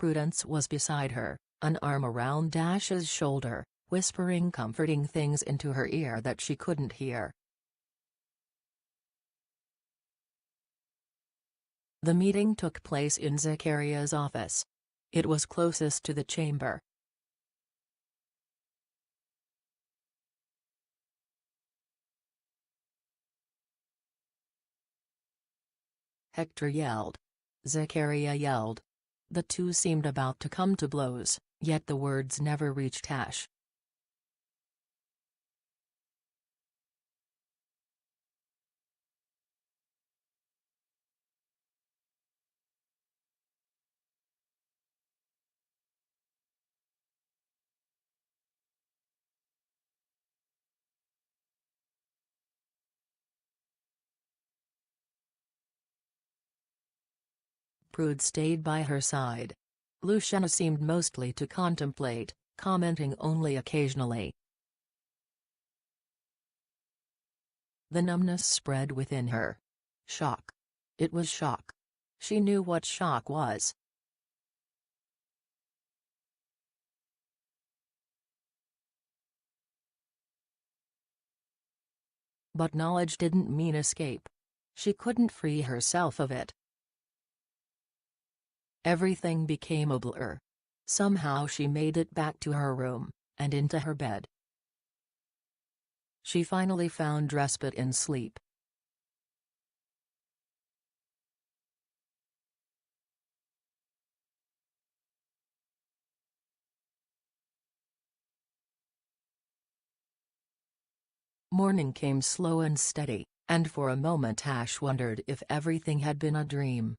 Prudence was beside her, an arm around Ash's shoulder, whispering comforting things into her ear that she couldn't hear. The meeting took place in Zachariah's office. It was closest to the chamber. Hector yelled. Zachariah yelled. The two seemed about to come to blows, yet the words never reached Ash. Prude stayed by her side. Luciana seemed mostly to contemplate, commenting only occasionally. The numbness spread within her. Shock. It was shock. She knew what shock was. But knowledge didn't mean escape. She couldn't free herself of it. Everything became a blur. Somehow she made it back to her room, and into her bed. She finally found respite in sleep. Morning came slow and steady, and for a moment Ash wondered if everything had been a dream.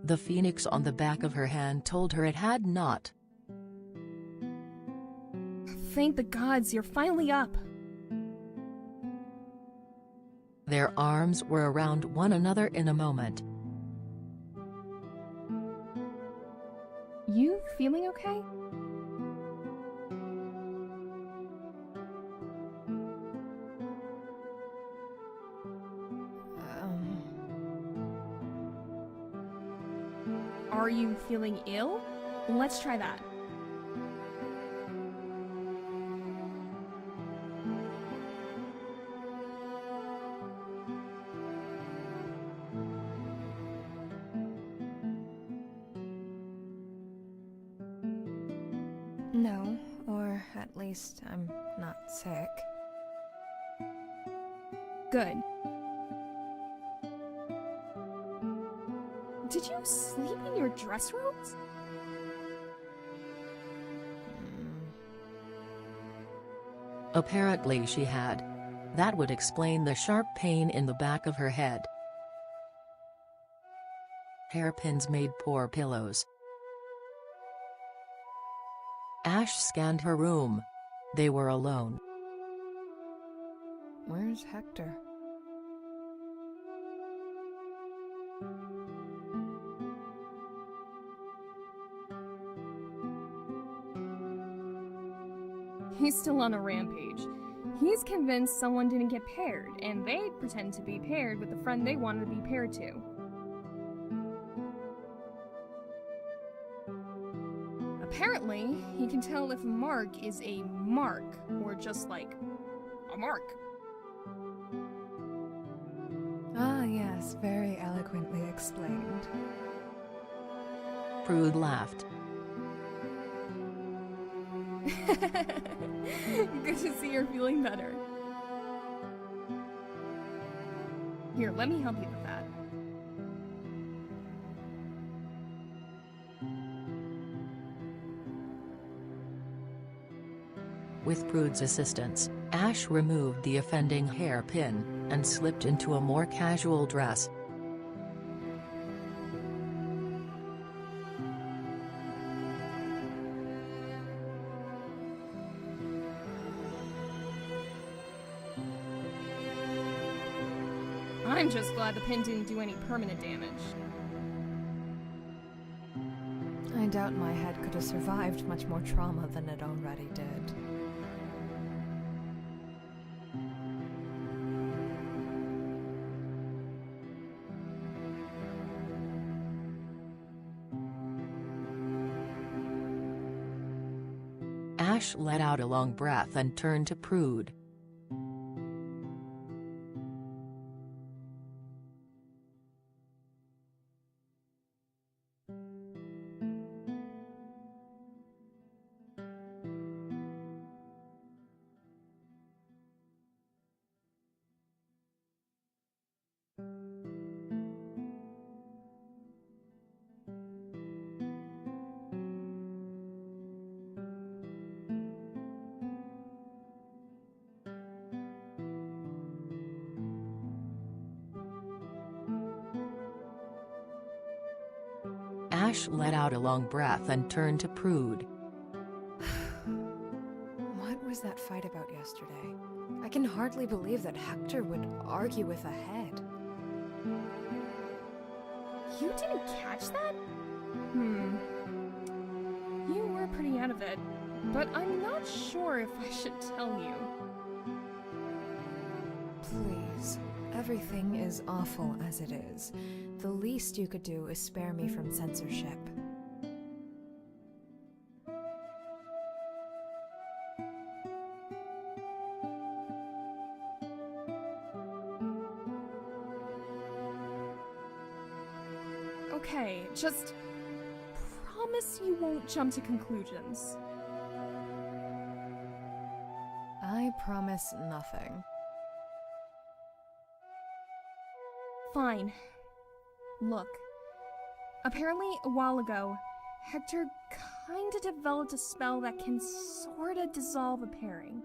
The phoenix on the back of her hand told her it had not. Thank the gods, you're finally up. Their arms were around one another in a moment. You feeling okay? Are you feeling ill? Let's try that. No, or at least I'm not sick. Good. Did you sleep in your dress robes? Apparently she had. That would explain the sharp pain in the back of her head. Hairpins made poor pillows. Ash scanned her room. They were alone. Where's Hector? He's still on a rampage. He's convinced someone didn't get paired, and they pretend to be paired with the friend they wanted to be paired to. Apparently, he can tell if Mark is a mark, or just like a mark. Ah, yes, very eloquently explained. Prude laughed. Good to see you're feeling better. Here, let me help you with that. With Prude's assistance, Ash removed the offending hairpin, and slipped into a more casual dress. I'm just glad the pin didn't do any permanent damage. I doubt my head could have survived much more trauma than it already did. Ash let out a long breath and turned to Prude. Ash let out a long breath and turned to Prude. What was that fight about yesterday? I can hardly believe that Hector would argue with a head. You didn't catch that? You were pretty out of it, but I'm not sure if I should tell you. Please. Everything is awful as it is. The least you could do is spare me from censorship. Okay, just promise you won't jump to conclusions. I promise nothing. Fine. Look, apparently a while ago, Hector kinda developed a spell that can sorta dissolve a pairing.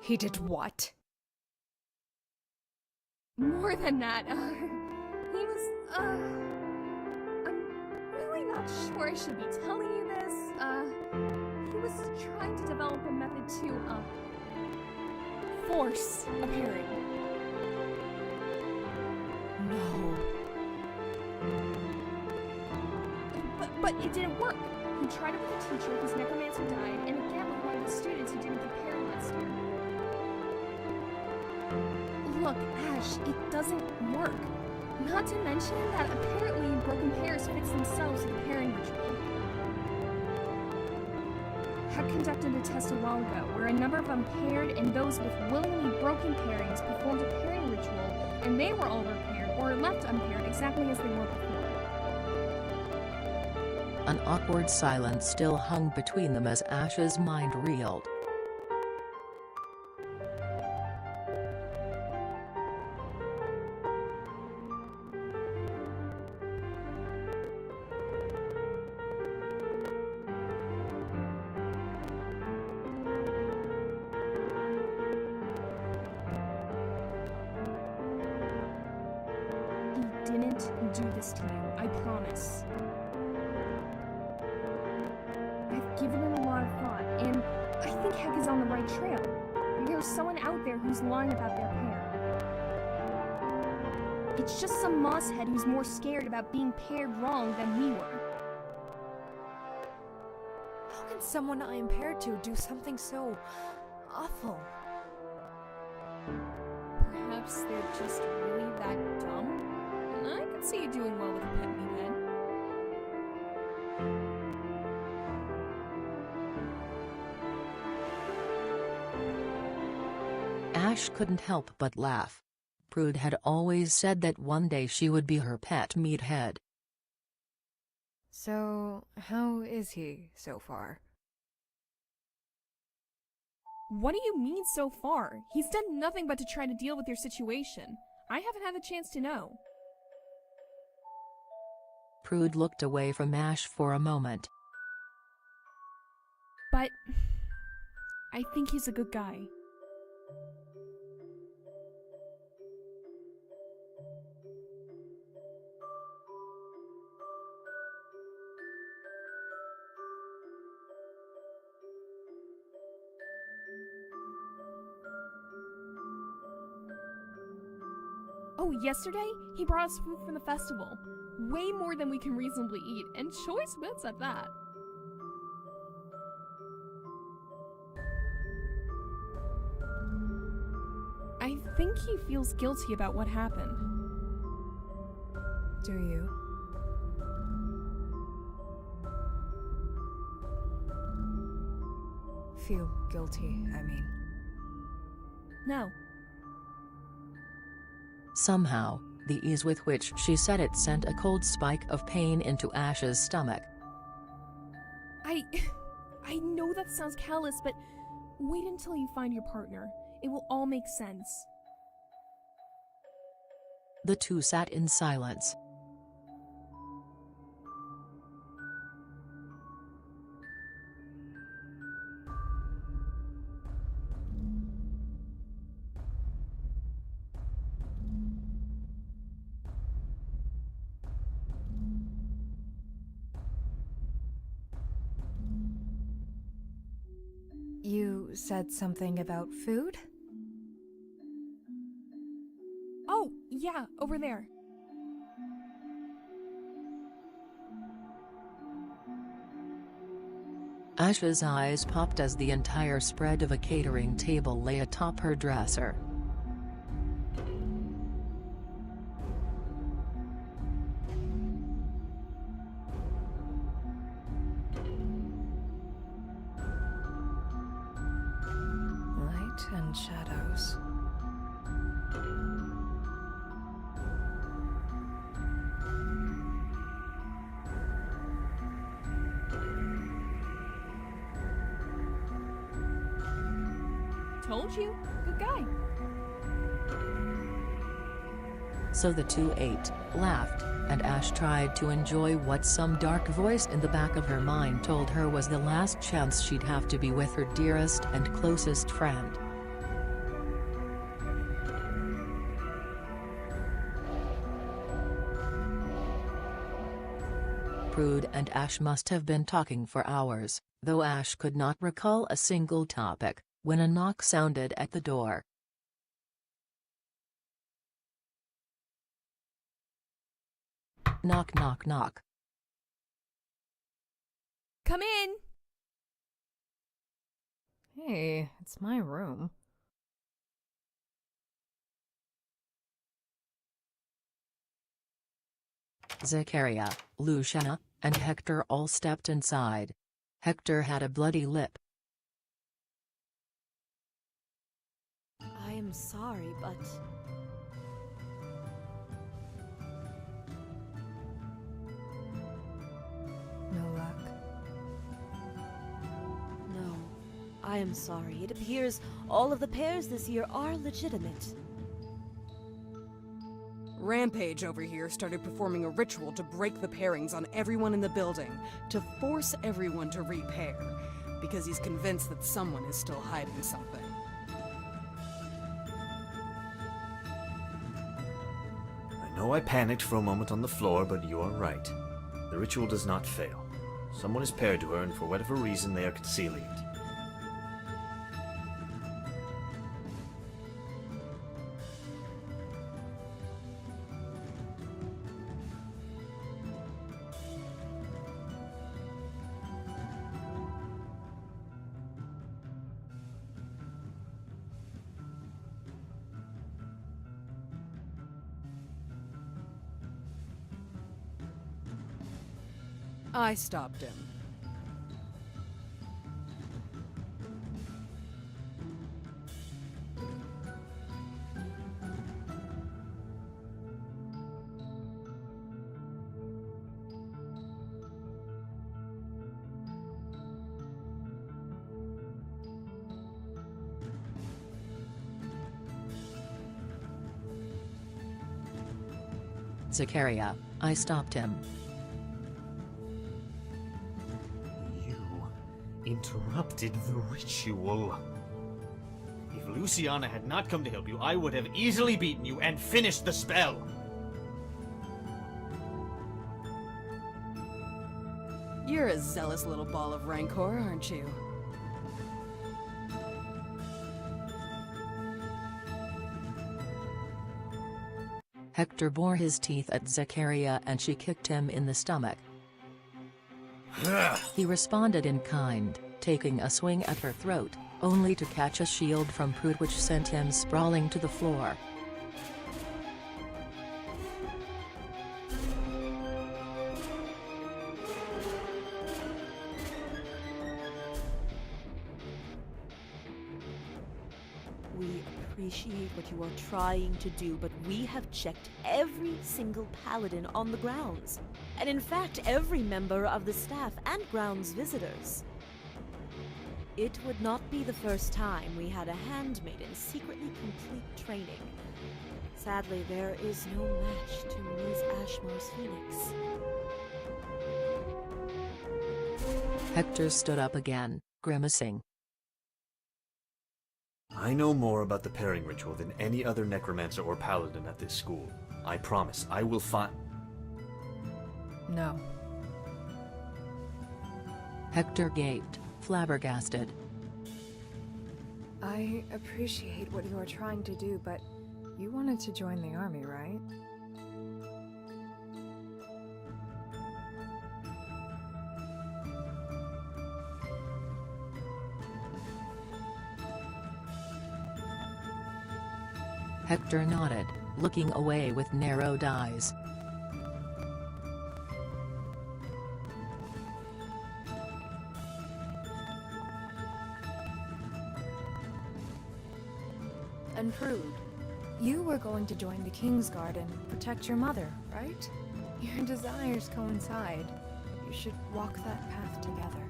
He did what? More than that, he was, I'm really not sure I should be telling you this, he was trying to develop a method to, force a pairing. No. But it didn't work. He tried it with a teacher whose necromancer died, and again with one of the students who didn't get paired last year. Look, Ash, it doesn't work. Not to mention that apparently broken pairs fix themselves with the pairing ritual. Had conducted a test a while ago where a number of unpaired and those with willingly broken pairings performed a pairing ritual, and they were all repaired or left unpaired exactly as they were before. An awkward silence still hung between them as Ash's mind reeled. He didn't do this to you, I promise. I've given it a lot of thought, and I think Heck is on the right trail. There's someone out there who's lying about their pair. It's just some mosshead who's more scared about being paired wrong than we were. How can someone I am paired to do something so awful? Perhaps they're just really that dumb? And I could see you doing well with a pet me then. Ash couldn't help but laugh. Prude had always said that one day she would be her pet meathead. So, how is he so far? What do you mean so far? He's done nothing but to try to deal with your situation. I haven't had the chance to know. Prude looked away from Ash for a moment. But I think he's a good guy. Oh, yesterday, he brought us food from the festival. Way more than we can reasonably eat, and choice bits at that. I think he feels guilty about what happened. Do you? Feel guilty, I mean. No. Somehow, the ease with which she said it sent a cold spike of pain into Ash's stomach. I know that sounds callous, but wait until you find your partner. It will all make sense. The two sat in silence. You said something about food? Oh, yeah, over there. Ash's eyes popped as the entire spread of a catering table lay atop her dresser. Light and shadows. Told you. Good guy. So the two ate, laughed, and Ash tried to enjoy what some dark voice in the back of her mind told her was the last chance she'd have to be with her dearest and closest friend. Prude and Ash must have been talking for hours, though Ash could not recall a single topic, when a knock sounded at the door. Knock, knock, knock. Come in! Hey, it's my room. Zachariah, Luciana, and Hector all stepped inside. Hector had a bloody lip. I am sorry, but... No luck. No, I am sorry. It appears all of the pairs this year are legitimate. Rampage over here started performing a ritual to break the pairings on everyone in the building, to force everyone to repair, because he's convinced that someone is still hiding something. I know I panicked for a moment on the floor, but you are right. The ritual does not fail. Someone is paired to her, and for whatever reason they are concealing it. I stopped him. Zachariah, I stopped him. Interrupted the ritual. If Luciana had not come to help you, I would have easily beaten you and finished the spell. You're a zealous little ball of rancor, aren't you? Hector bore his teeth at Zakaria and she kicked him in the stomach. He responded in kind, taking a swing at her throat, only to catch a shield from Prude which sent him sprawling to the floor. We appreciate what you are trying to do, but we have checked every single paladin on the grounds, and in fact every member of the staff and grounds visitors. It would not be the first time we had a handmaiden secretly complete training. Sadly, there is no match to Ms. Ashmore's Phoenix. Hector stood up again, grimacing. I know more about the pairing ritual than any other necromancer or paladin at this school. I promise, I will find... No. Hector gaped, flabbergasted. I appreciate what you are trying to do, but you wanted to join the army, right? Hector nodded, looking away with narrowed eyes. And Prude, you were going to join the Kingsguard and protect your mother, right? Your desires coincide. You should walk that path together.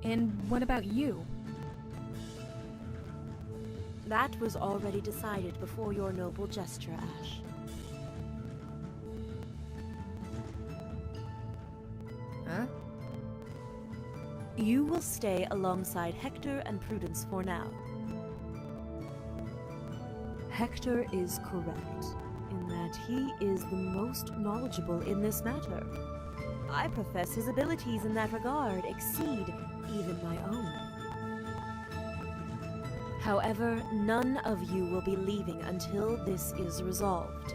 And what about you? That was already decided before your noble gesture, Ash. Huh? You will stay alongside Hector and Prudence for now. Hector is correct in that he is the most knowledgeable in this matter. I profess his abilities in that regard exceed even my own. However, none of you will be leaving until this is resolved.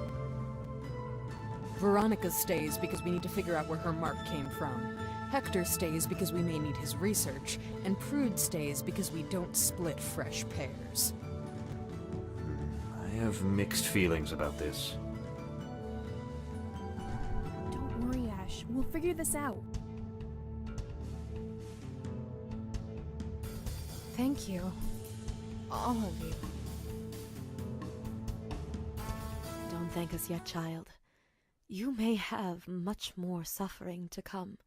Veronica stays because we need to figure out where her mark came from. Hector stays because we may need his research, and Prude stays because we don't split fresh pairs. I have mixed feelings about this. Don't worry, Ash. We'll figure this out. Thank you. All of you. Don't thank us yet, child. You may have much more suffering to come.